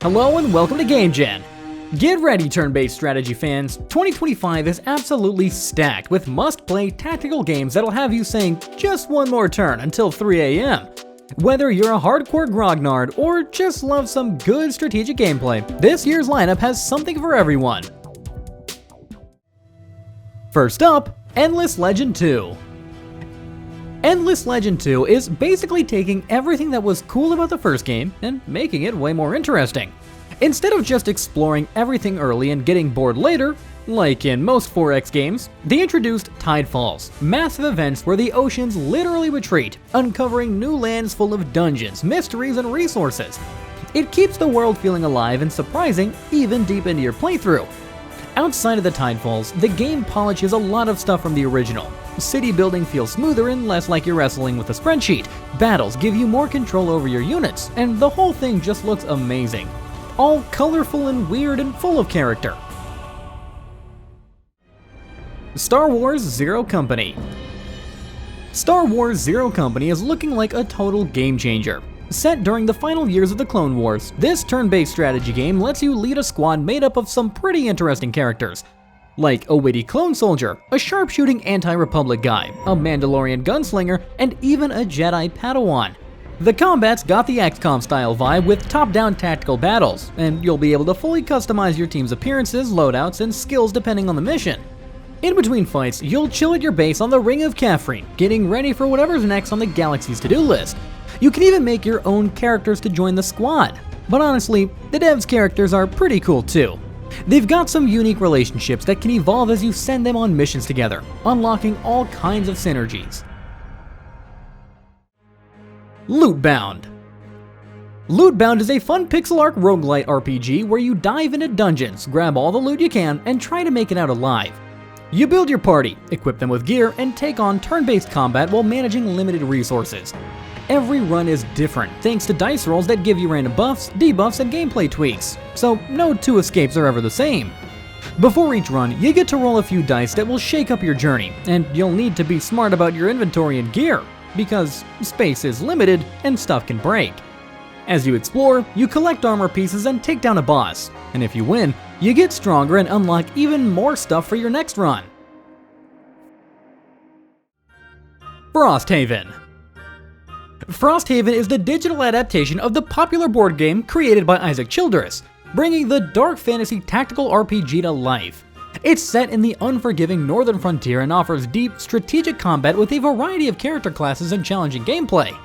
Hello and welcome to GameGen! Get ready, turn-based strategy fans. 2025 is absolutely stacked with must-play tactical games that'll have you saying just one more turn until 3 AM. Whether you're a hardcore grognard or just love some good strategic gameplay, this year's lineup has something for everyone. First up, Endless Legend 2. Endless Legend 2 is basically taking everything that was cool about the first game and making it way more interesting. Instead of just exploring everything early and getting bored later, like in most 4X games, they introduced Tidefalls, massive events where the oceans literally retreat, uncovering new lands full of dungeons, mysteries, and resources. It keeps the world feeling alive and surprising even deep into your playthrough. Outside of the Tidefalls, the game polishes a lot of stuff from the original. City building feels smoother and less like you're wrestling with a spreadsheet. Battles give you more control over your units, and the whole thing just looks amazing. All colorful and weird and full of character. Star Wars Zero Company. Star Wars Zero Company is looking like a total game changer. Set during the final years of the Clone Wars, this turn-based strategy game lets you lead a squad made up of some pretty interesting characters. Like a witty clone soldier, a sharpshooting anti-Republic guy, a Mandalorian gunslinger, and even a Jedi Padawan. The combat's got the XCOM style vibe with top-down tactical battles, and you'll be able to fully customize your team's appearances, loadouts, and skills depending on the mission. In between fights, you'll chill at your base on the Ring of Catherine, getting ready for whatever's next on the galaxy's to-do list. You can even make your own characters to join the squad. But honestly, the devs' characters are pretty cool too. They've got some unique relationships that can evolve as you send them on missions together, unlocking all kinds of synergies. Lootbound. Lootbound is a fun pixel art roguelite RPG where you dive into dungeons, grab all the loot you can, and try to make it out alive. You build your party, equip them with gear, and take on turn-based combat while managing limited resources. Every run is different thanks to dice rolls that give you random buffs, debuffs, and gameplay tweaks, so no two escapes are ever the same. Before each run, you get to roll a few dice that will shake up your journey, and you'll need to be smart about your inventory and gear, because space is limited and stuff can break. As you explore, you collect armor pieces and take down a boss, and if you win, you get stronger and unlock even more stuff for your next run. Frosthaven. Frosthaven is the digital adaptation of the popular board game created by Isaac Childress, bringing the dark fantasy tactical RPG to life. It's set in the unforgiving northern frontier and offers deep, strategic combat with a variety of character classes and challenging gameplay.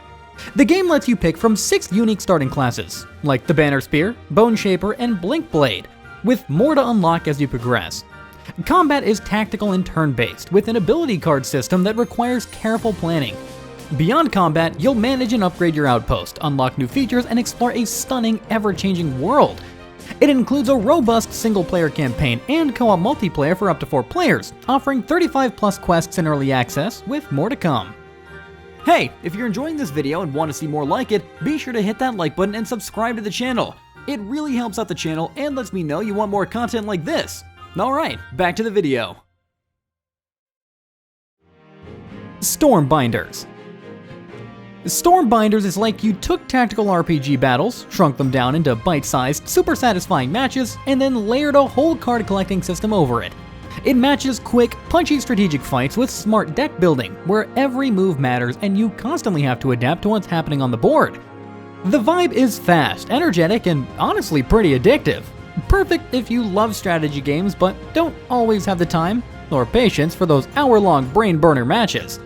The game lets you pick from 6 unique starting classes, like the Banner Spear, Bone Shaper, and Blink Blade, with more to unlock as you progress. Combat is tactical and turn-based, with an ability card system that requires careful planning. Beyond combat, you'll manage and upgrade your outpost, unlock new features, and explore a stunning, ever-changing world. It includes a robust single-player campaign and co-op multiplayer for up to 4 players, offering 35+ quests in early access, with more to come. Hey, if you're enjoying this video and want to see more like it, be sure to hit that like button and subscribe to the channel. It really helps out the channel and lets me know you want more content like this. Alright, back to the video. Stormbinders. Stormbinders is like you took tactical RPG battles, shrunk them down into bite-sized, super satisfying matches, and then layered a whole card collecting system over it. It matches quick, punchy strategic fights with smart deck building, where every move matters and you constantly have to adapt to what's happening on the board. The vibe is fast, energetic, and honestly pretty addictive. Perfect if you love strategy games but don't always have the time or patience for those hour-long brain-burner matches.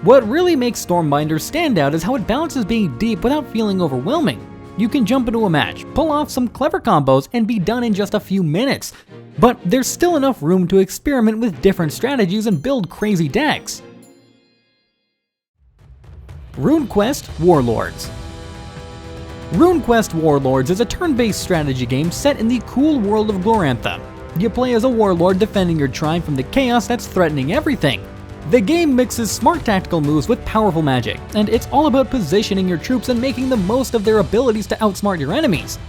What really makes Stormbinders stand out is how it balances being deep without feeling overwhelming. You can jump into a match, pull off some clever combos, and be done in just a few minutes. But there's still enough room to experiment with different strategies and build crazy decks. RuneQuest Warlords. RuneQuest Warlords is a turn-based strategy game set in the cool world of Glorantha. You play as a warlord defending your tribe from the chaos that's threatening everything. The game mixes smart tactical moves with powerful magic, and it's all about positioning your troops and making the most of their abilities to outsmart your enemies.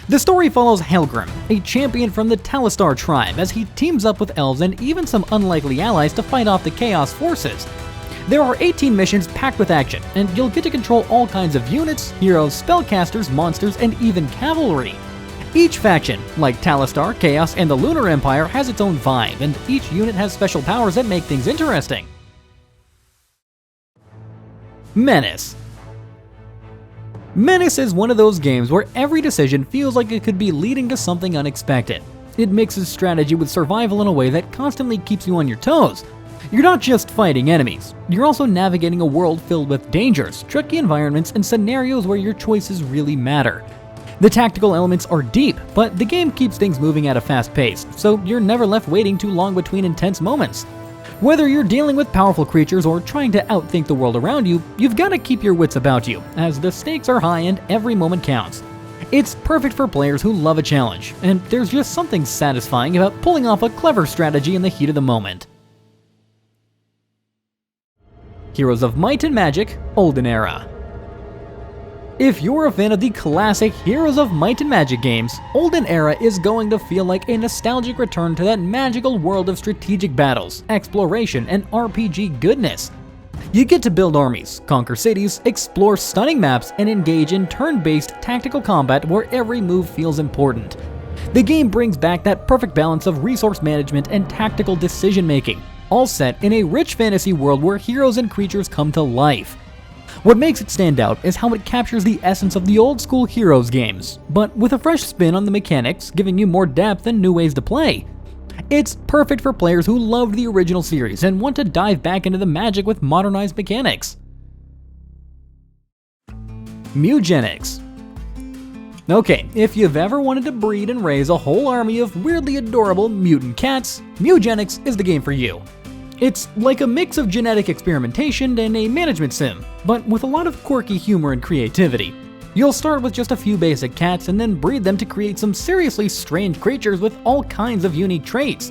The story follows Helgrim, a champion from the Talistar tribe, as he teams up with elves and even some unlikely allies to fight off the chaos forces. There are 18 missions packed with action, and you'll get to control all kinds of units, heroes, spellcasters, monsters, and even cavalry. Each faction, like Talistar, Chaos, and the Lunar Empire, has its own vibe, and each unit has special powers that make things interesting. MENACE. MENACE is one of those games where every decision feels like it could be leading to something unexpected. It mixes strategy with survival in a way that constantly keeps you on your toes. You're not just fighting enemies, you're also navigating a world filled with dangers, tricky environments, and scenarios where your choices really matter. The tactical elements are deep, but the game keeps things moving at a fast pace, so you're never left waiting too long between intense moments. Whether you're dealing with powerful creatures or trying to outthink the world around you, you've got to keep your wits about you, as the stakes are high and every moment counts. It's perfect for players who love a challenge, and there's just something satisfying about pulling off a clever strategy in the heat of the moment. Heroes of Might and Magic, Olden Era. If you're a fan of the classic Heroes of Might and Magic games, Olden Era is going to feel like a nostalgic return to that magical world of strategic battles, exploration, and RPG goodness. You get to build armies, conquer cities, explore stunning maps, and engage in turn-based tactical combat where every move feels important. The game brings back that perfect balance of resource management and tactical decision-making, all set in a rich fantasy world where heroes and creatures come to life. What makes it stand out is how it captures the essence of the old-school Heroes games, but with a fresh spin on the mechanics, giving you more depth and new ways to play. It's perfect for players who loved the original series and want to dive back into the magic with modernized mechanics. Mewgenics. Okay, if you've ever wanted to breed and raise a whole army of weirdly adorable mutant cats, Mewgenics is the game for you. It's like a mix of genetic experimentation and a management sim, but with a lot of quirky humor and creativity. You'll start with just a few basic cats and then breed them to create some seriously strange creatures with all kinds of unique traits.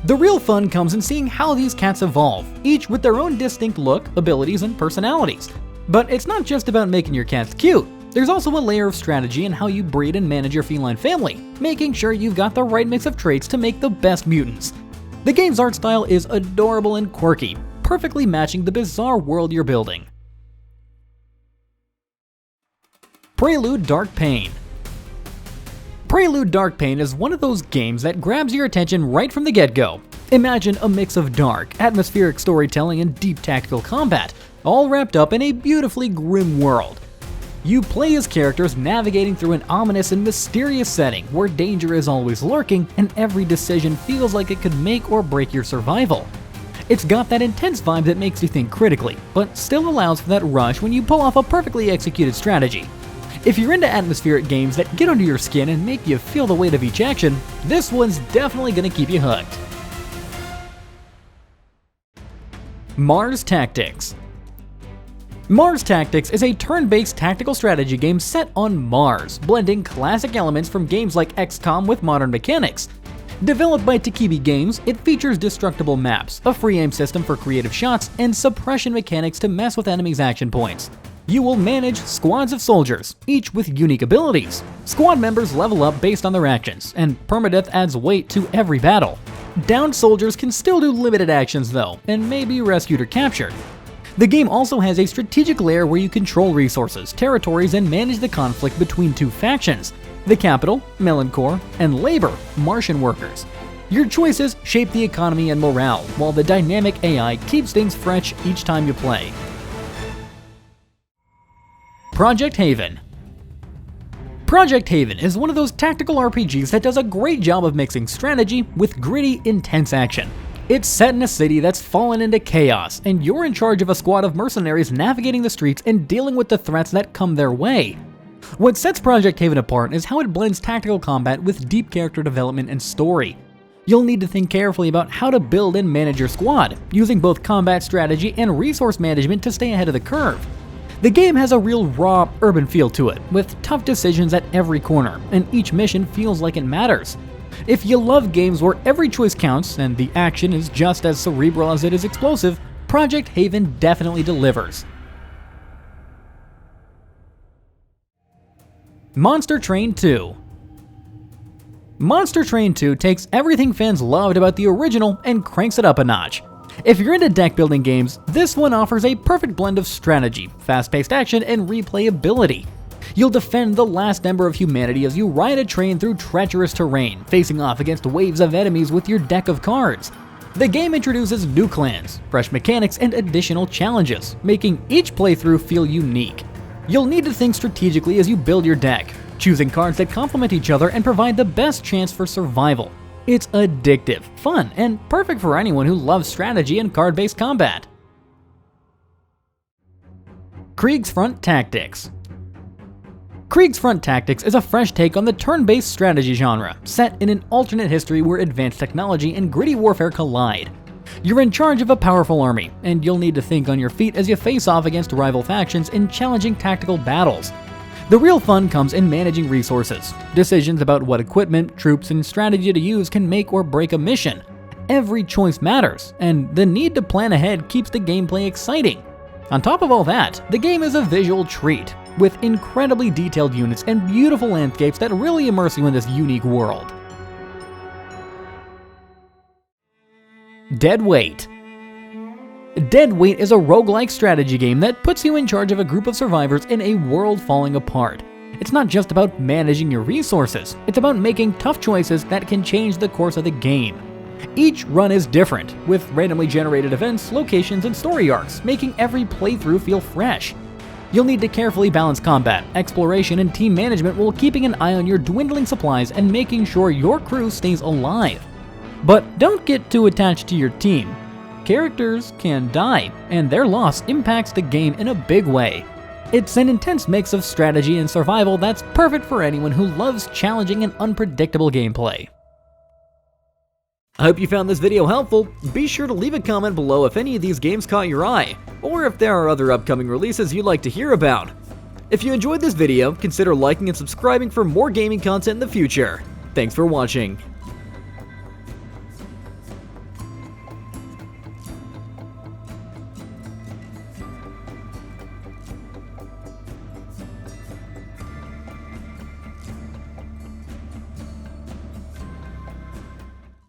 The real fun comes in seeing how these cats evolve, each with their own distinct look, abilities, and personalities. But it's not just about making your cats cute. There's also a layer of strategy in how you breed and manage your feline family, making sure you've got the right mix of traits to make the best mutants. The game's art style is adorable and quirky, perfectly matching the bizarre world you're building. Prelude Dark Pain. Prelude Dark Pain is one of those games that grabs your attention right from the get-go. Imagine a mix of dark, atmospheric storytelling and deep tactical combat, all wrapped up in a beautifully grim world. You play as characters navigating through an ominous and mysterious setting where danger is always lurking and every decision feels like it could make or break your survival. It's got that intense vibe that makes you think critically, but still allows for that rush when you pull off a perfectly executed strategy. If you're into atmospheric games that get under your skin and make you feel the weight of each action, this one's definitely gonna keep you hooked. Mars Tactics. Mars Tactics is a turn-based tactical strategy game set on Mars, blending classic elements from games like XCOM with modern mechanics. Developed by Takibi Games, it features destructible maps, a free aim system for creative shots, and suppression mechanics to mess with enemies' action points. You will manage squads of soldiers, each with unique abilities. Squad members level up based on their actions, and permadeath adds weight to every battle. Downed soldiers can still do limited actions though, and may be rescued or captured. The game also has a strategic layer where you control resources, territories, and manage the conflict between two factions, the Capital, Melanchor, and Labor, Martian workers. Your choices shape the economy and morale, while the dynamic AI keeps things fresh each time you play. Project Haven. Project Haven is one of those tactical RPGs that does a great job of mixing strategy with gritty, intense action. It's set in a city that's fallen into chaos, and you're in charge of a squad of mercenaries navigating the streets and dealing with the threats that come their way. What sets Project Haven apart is how it blends tactical combat with deep character development and story. You'll need to think carefully about how to build and manage your squad, using both combat strategy and resource management to stay ahead of the curve. The game has a real raw, urban feel to it, with tough decisions at every corner, and each mission feels like it matters. If you love games where every choice counts and the action is just as cerebral as it is explosive, Project Haven definitely delivers. Monster Train 2. Monster Train 2 takes everything fans loved about the original and cranks it up a notch. If you're into deck building games, this one offers a perfect blend of strategy, fast-paced action, and replayability. You'll defend the last ember of humanity as you ride a train through treacherous terrain, facing off against waves of enemies with your deck of cards. The game introduces new clans, fresh mechanics, and additional challenges, making each playthrough feel unique. You'll need to think strategically as you build your deck, choosing cards that complement each other and provide the best chance for survival. It's addictive, fun, and perfect for anyone who loves strategy and card-based combat. Kriegsfront Tactics. Kriegsfront Tactics is a fresh take on the turn-based strategy genre, set in an alternate history where advanced technology and gritty warfare collide. You're in charge of a powerful army, and you'll need to think on your feet as you face off against rival factions in challenging tactical battles. The real fun comes in managing resources. Decisions about what equipment, troops, and strategy to use can make or break a mission. Every choice matters, and the need to plan ahead keeps the gameplay exciting. On top of all that, the game is a visual treat, with incredibly detailed units and beautiful landscapes that really immerse you in this unique world. Dead Weight. Dead Weight is a roguelike strategy game that puts you in charge of a group of survivors in a world falling apart. It's not just about managing your resources, it's about making tough choices that can change the course of the game. Each run is different, with randomly generated events, locations, and story arcs, making every playthrough feel fresh. You'll need to carefully balance combat, exploration, and team management while keeping an eye on your dwindling supplies and making sure your crew stays alive. But don't get too attached to your team. Characters can die, and their loss impacts the game in a big way. It's an intense mix of strategy and survival that's perfect for anyone who loves challenging and unpredictable gameplay. I hope you found this video helpful. Be sure to leave a comment below if any of these games caught your eye, or if there are other upcoming releases you'd like to hear about. If you enjoyed this video, consider liking and subscribing for more gaming content in the future. Thanks for watching.